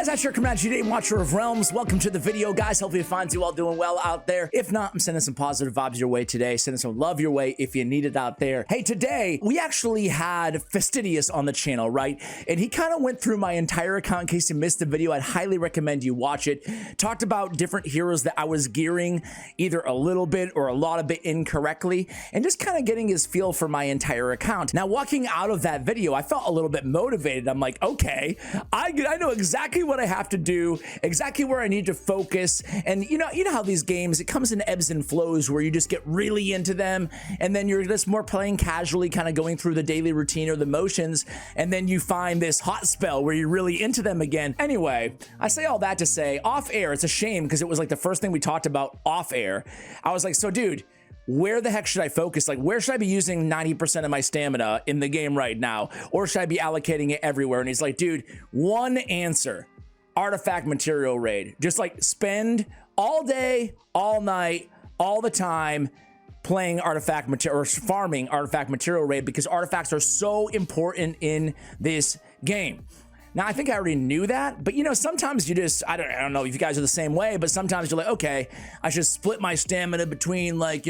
guys, Asher coming at you today, Watcher of Realms. Welcome to the video, guys. Hopefully it finds you all doing well out there. If not, I'm sending some positive vibes your way today. Sending some love your way if you need it out there. Hey, today, we actually had Fastidious on the channel, right? And he kind of went through my entire account. In case you missed the video, I'd highly recommend you watch it. Talked about different heroes that I was gearing either a little bit or a lot of it incorrectly, and just kind of getting his feel for my entire account. Now, walking out of that video, I felt a little bit motivated. I'm like, okay, I know exactly what I have to do, exactly where I need to focus. And you know how these games, it comes in ebbs and flows where you just get really into them, and then you're just more playing casually, kind of going through the daily routine or the motions, and then you find this hot spell where you're really into them again. Anyway, I say all that to say, off air, it's a shame because it was like the first thing we talked about off air. I was like, so dude, where the heck should I focus? Like, where should I be using 90% of my stamina in the game right now? Or should I be allocating it everywhere? And he's like, dude, one answer: artifact material raid. Just like spend all day, all night, all the time playing artifact material or farming artifact material raid, because artifacts are so important in this game. Now, I think I already knew that, but sometimes you just, I don't know if you guys are the same way, but sometimes you're like, okay, I should split my stamina between, like,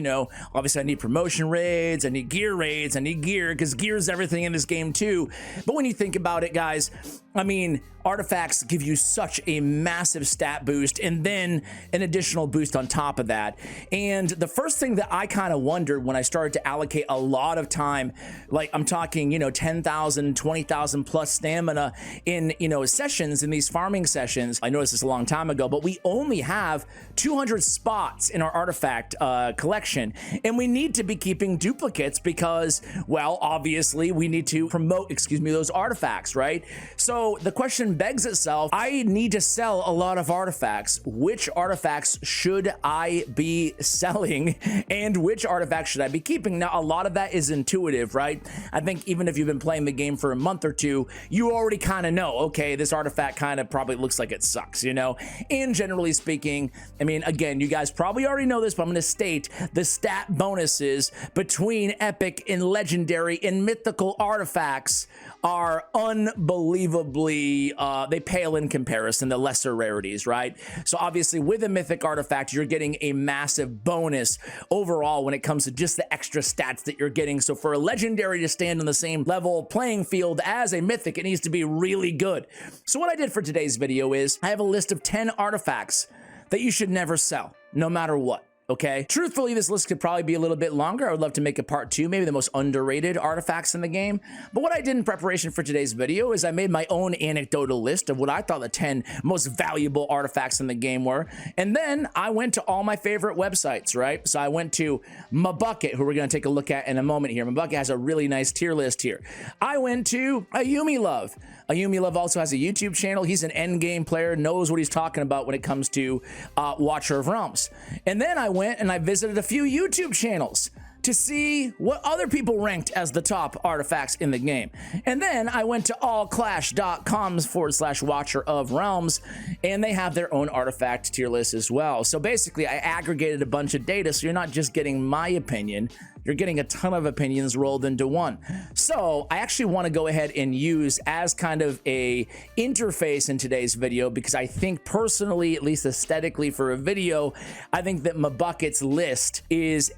obviously I need promotion raids, I need gear raids, I need gear, because gear is everything in this game too. But when you think about it, guys, I mean, artifacts give you such a massive stat boost and then an additional boost on top of that. And the first thing that I kind of wondered when I started to allocate a lot of time, like I'm talking, 10,000, 20,000 plus stamina in, sessions, in these farming sessions. I noticed this a long time ago, but we only have 200 spots in our artifact collection, and we need to be keeping duplicates because, well, obviously we need to promote, those artifacts, right? So the question begs itself, I need to sell a lot of artifacts. Which artifacts should I be selling, and which artifacts should I be keeping? Now, a lot of that is intuitive, right? I think even if you've been playing the game for a month or two, you already kind of know, okay, this artifact kind of probably looks like it sucks, And generally speaking, I mean, again, you guys probably already know this, but I'm going to state the stat bonuses between epic and legendary and mythical artifacts are unbelievably, they pale in comparison to lesser rarities, right? So obviously with a mythic artifact, you're getting a massive bonus overall when it comes to just the extra stats that you're getting. So for a legendary to stand on the same level playing field as a mythic, it needs to be really good. So what I did for today's video is I have a list of 10 artifacts that you should never sell, no matter what. Okay, truthfully, this list could probably be a little bit longer. I would love to make a part 2, maybe the most underrated artifacts in the game. But what I did in preparation for today's video is I made my own anecdotal list of what I thought the 10 most valuable artifacts in the game were. And then I went to all my favorite websites, right? So I went to MaBucket, who we're going to take a look at in a moment here. MaBucket has a really nice tier list here. I went to Ayumi Love. Ayumi Love also has a YouTube channel. He's an endgame player, knows what he's talking about when it comes to Watcher of Realms. And then I went and I visited a few YouTube channels to see what other people ranked as the top artifacts in the game. And then I went to allclash.com/Watcher of Realms, and they have their own artifact tier list as well. So basically, I aggregated a bunch of data, so you're not just getting my opinion, you're getting a ton of opinions rolled into one. So I actually want to go ahead and use as kind of a interface in today's video, because I think personally, at least aesthetically for a video, I think that MaBucket's list is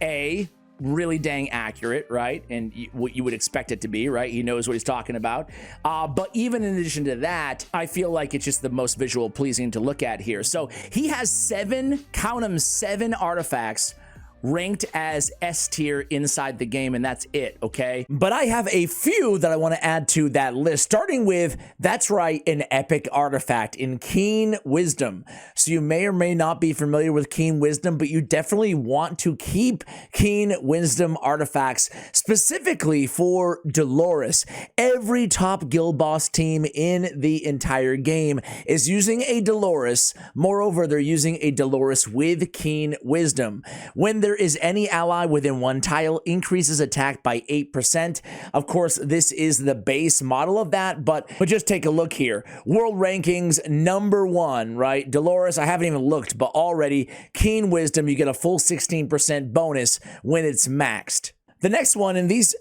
really dang accurate, right? And what you would expect it to be, right? He knows what he's talking about. But even in addition to that, I feel like it's just the most visual pleasing to look at here. So he has 7, count them, 7 artifacts ranked as S tier inside the game, and that's it, okay? But I have a few that I want to add to that list, starting with, that's right, an epic artifact in Keen Wisdom. So you may or may not be familiar with Keen Wisdom, but you definitely want to keep Keen Wisdom artifacts specifically for Dolores. Every top guild boss team in the entire game is using a Dolores. Moreover, they're using a Dolores with Keen Wisdom. When there is any ally within one tile, increases attack by 8%. Of course, this is the base model of that, but just take a look here. World rankings, #1, right? Dolores, I haven't even looked, but already Keen Wisdom, you get a full 16% bonus when it's maxed. The next one, and these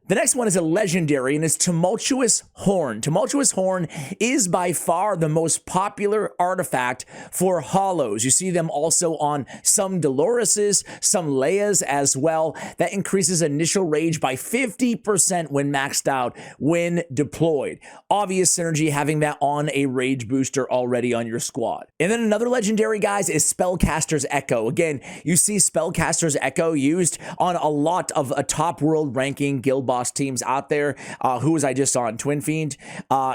The next one is a legendary, and it's Tumultuous Horn. Tumultuous Horn is by far the most popular artifact for Hollows. You see them also on some Dolores's, some Leia's as well. That increases initial rage by 50% when maxed out when deployed. Obvious synergy having that on a rage booster already on your squad. And then another legendary, guys, is Spellcaster's Echo. Again, you see Spellcaster's Echo used on a lot of top world ranking guild boss teams out there. Who was I just on? Twin Fiend.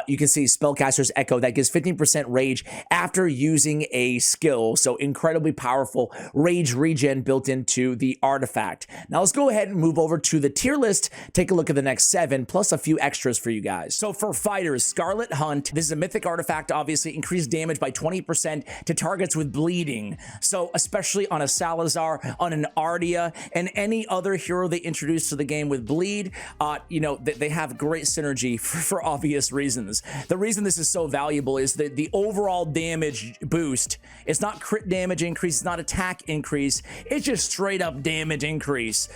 You can see Spellcaster's Echo that gives 15% rage after using a skill. So incredibly powerful rage regen built into the artifact. Now let's go ahead and move over to the tier list. Take a look at the next 7 plus a few extras for you guys. So for fighters, Scarlet Hunt. This is a mythic artifact, obviously increased damage by 20% to targets with bleeding. So especially on a Salazar, on an Ardia, and any other hero they introduce to the game with bleed, you know, they have great synergy for obvious reasons. The reason this is so valuable is that the overall damage boost, it's not crit damage increase, it's not attack increase, it's just straight up damage increase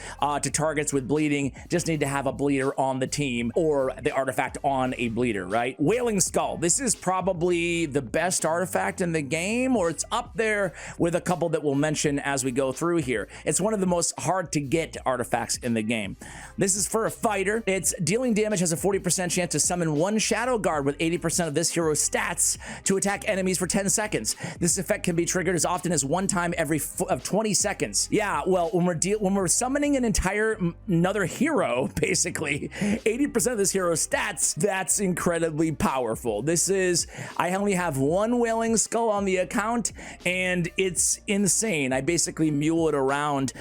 to targets with bleeding. Just need to have a bleeder on the team or the artifact on a bleeder, right? Wailing Skull. This is probably the best artifact in the game, or it's up there with a couple that we'll mention as we go through here. It's one of the most hard to get artifacts in the game. This is for a fighter. It's dealing damage, has a 40% chance to summon one Shadow Guard with 80% of this hero's stats to attack enemies for 10 seconds. This effect can be triggered as often as one time every 20 seconds. Yeah, well, when we're summoning an entire another hero, basically 80% of this hero's stats, that's incredibly powerful. This is, I only have one Wailing Skull on the account, and it's insane. I basically mule it around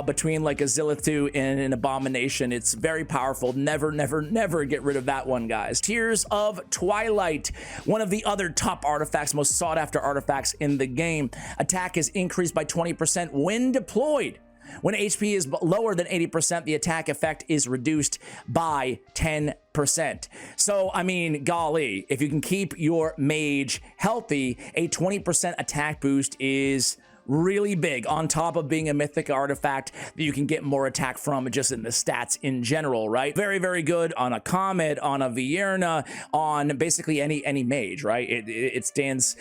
between like a Zilithu and an Abomination. It's very powerful. Never, never, never get rid of that one, guys. Tears of Twilight, one of the other top artifacts, most sought after artifacts in the game. Attack is increased by 20% when deployed. When HP is lower than 80%, the attack effect is reduced by 10%. So, I mean, golly, if you can keep your mage healthy, a 20% attack boost is really big, on top of being a mythic artifact that you can get more attack from just in the stats in general, right? Very, very good on a Comet, on a Vierna, on basically any mage, right? It stands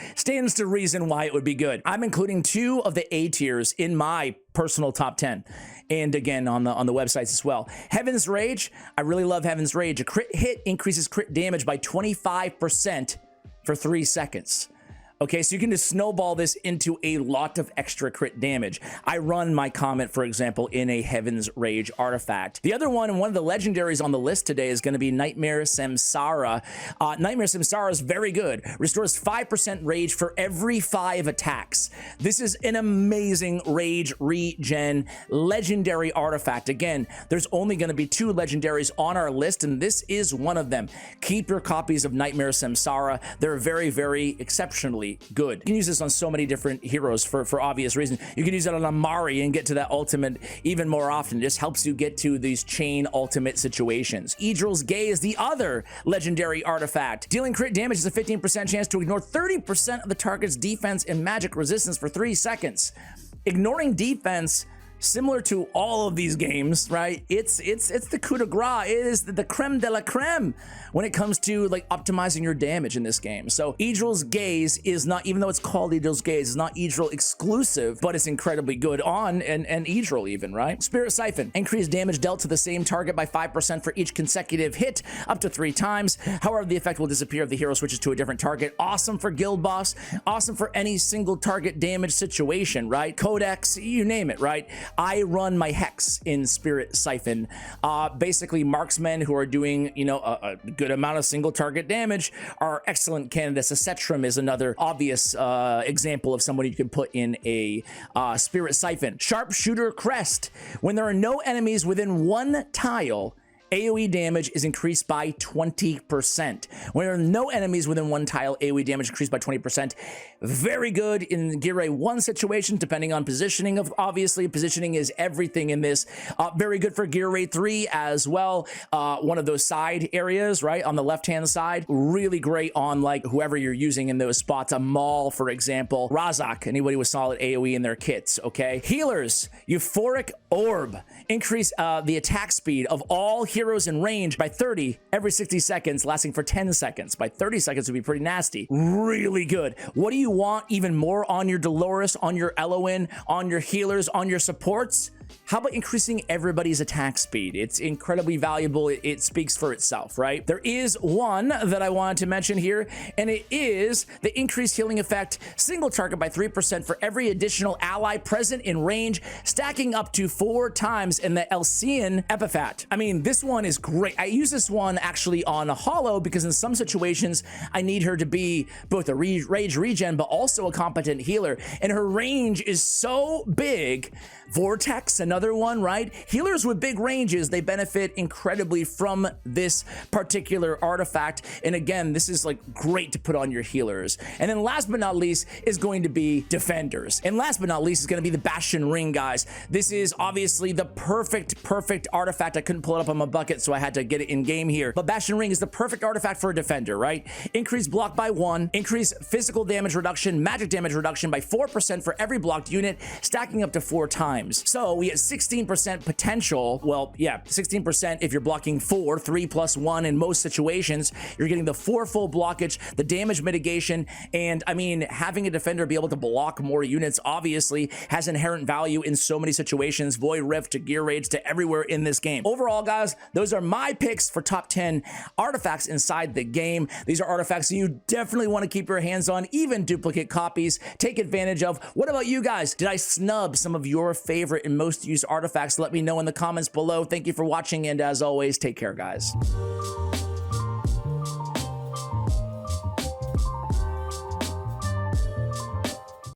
to reason why it would be good. I'm including 2 of the A tiers in my personal top 10. And again, on the websites as well. Heaven's Rage, I really love Heaven's Rage. A crit hit increases crit damage by 25% for 3 seconds. Okay, so you can just snowball this into a lot of extra crit damage. I run my Comet, for example, in a Heaven's Rage artifact. The other one, and one of the legendaries on the list today, is going to be Nightmare Samsara. Nightmare Samsara is very good. Restores 5% rage for every 5 attacks. This is an amazing rage regen legendary artifact. Again, there's only going to be 2 legendaries on our list, and this is one of them. Keep your copies of Nightmare Samsara. They're very, very exceptionally good. You can use this on so many different heroes for obvious reasons. You can use it on Amari and get to that ultimate even more often. It just helps you get to these chain ultimate situations. Idril's Gaze is the other legendary artifact. Dealing crit damage is a 15% chance to ignore 30% of the target's defense and magic resistance for 3 seconds. Ignoring defense, similar to all of these games, right? It's the coup de grace. It is the creme de la creme when it comes to like optimizing your damage in this game. So Idril's Gaze is not, even though it's called Idril's Gaze, it's not Idril exclusive, but it's incredibly good on and Idril even, right? Spirit Siphon, increased damage dealt to the same target by 5% for each consecutive hit, up to 3 times. However, the effect will disappear if the hero switches to a different target. Awesome for guild boss, awesome for any single target damage situation, right? Codex, you name it, right? I run my Hex in Spirit Siphon. Basically, marksmen who are doing, you know, a good amount of single target damage are excellent candidates. A Cetrum is another obvious example of someone you can put in a Spirit Siphon. Sharpshooter Crest. When there are no enemies within 1 tile, AoE damage is increased by 20%. When there are no enemies within 1 tile, AoE damage increased by 20%. Very good in Gear A1 situations, depending on positioning. Obviously, positioning is everything in this. Very good for Gear A3 as well. One of those side areas, right, on the left-hand side. Really great on, like, whoever you're using in those spots. A Maul, for example. Razak, anybody with solid AoE in their kits, okay? Healers, Euphoric Orb. Increase the attack speed of all healers heroes in range by 30 every 60 seconds, lasting for 10 seconds. By 30 seconds would be pretty nasty. Really good. What do you want even more on your Dolores, on your Eloin, on your healers, on your supports? How about increasing everybody's attack speed? It's incredibly valuable. It speaks for itself, right? There is one that I wanted to mention here, and it is the increased healing effect, single target by 3% for every additional ally present in range, stacking up to 4 times in the Elcian Epiphat. I mean, this one is great. I use this one actually on a Hollow because in some situations, I need her to be both a rage regen, but also a competent healer. And her range is so big. Vortex, another one, right? Healers with big ranges, they benefit incredibly from this particular artifact. And again, this is like great to put on your healers. And then last but not least is going to be defenders. And last but not least is going to be the Bastion Ring, guys. This is obviously the perfect artifact. I couldn't pull it up on my bucket, so I had to get it in game here. But Bastion Ring is the perfect artifact for a defender, right? Increase block by 1, increase physical damage reduction, magic damage reduction by 4% for every blocked unit, stacking up to 4 times. So we get 16% potential. Well, yeah, 16% if you're blocking 4, 3 plus 1 in most situations. You're getting the 4-fold blockage, the damage mitigation, and I mean, having a defender be able to block more units obviously has inherent value in so many situations. Void Rift to Gear Rage to everywhere in this game. Overall, guys, those are my picks for top 10 artifacts inside the game. These are artifacts you definitely want to keep your hands on, even duplicate copies. Take advantage of. What about you guys? Did I snub some of your favorite and most used artifacts? Let me know in the comments below. Thank you for watching, and as always, take care, guys.